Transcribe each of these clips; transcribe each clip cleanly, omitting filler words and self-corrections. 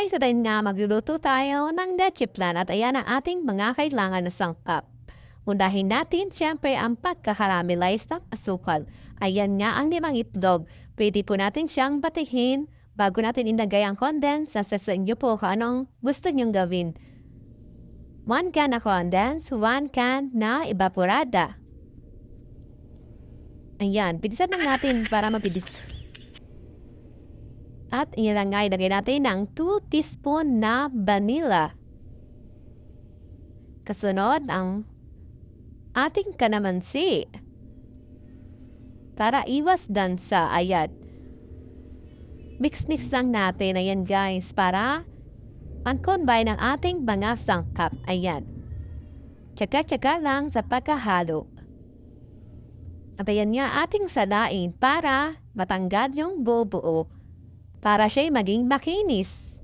guys, at ayun nga magluluto tayo ng leche flan at ayan ang ating mga kailangan na sangkap. Unahin natin siyempre ang pagkakaramelize ng asukal. Ayan nga ang 5 itlog. Pwede po natin siyang batihin bago natin ilagay ang condense sa inyo po kung anong gusto nyong gawin. 1 can na condense, 1 can na evaporada. Ayan, bilisan lang natin para mabilis. At iyan nga ilagay natin ng 2 teaspoon na vanilla. Kasunod ang ating kalamansi. Para iwas dansa, ayan. Mix-mix lang natin, ayan guys, para ang-combine ng ating mga sangkap, ayan. Tsaka-tsaka lang sa pagkahalo. At ayan nga ating salain para matanggal yung buo-buo. Para siya'y maging makinis.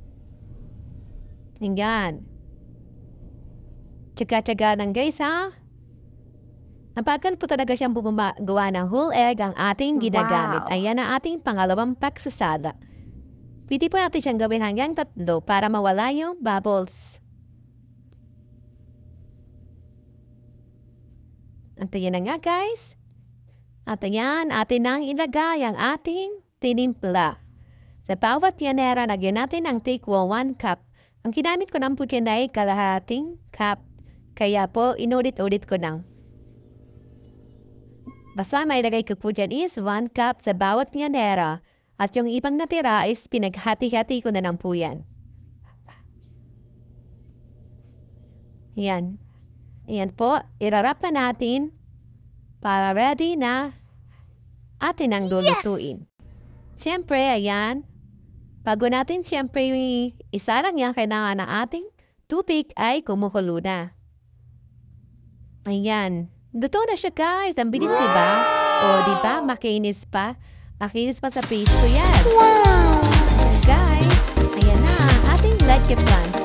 Ayan. Tsaga-tsaga lang guys ha. Napagal po talaga siyang gawa ng whole egg ang ating ginagamit. Wow. Ayan ang ating pangalawang pagsasala. Pwede po natin siyang gawin hanggang 3 para mawala yung bubbles. At ayan na nga guys. At ayan, atin nang ilagay ang ating tinimpla. Sa bawat yanera, lagyan natin ang tikwa 1 cup. Ang ginamit ko ng putin ay kalahating cup. Kaya po, inulit-ulit ko lang. Basta may lagay ko po dyan is 1 cup sa bawat yanera. At yung ibang natira is pinaghati-hati ko na lang po yan. Yan. Yan po, irarap na natin para ready na atin ang lulutuin. Siyempre, ayan. Bago natin siyempre isa lang yan kailangan ng ating tubig ay kumukulo na. Ayan. Luto na siya guys. Ang bilis diba? O diba? Makinis pa. Makinis pa sa paste ko yan. Wow! Ayan guys. Ayan na. Ating leche flan.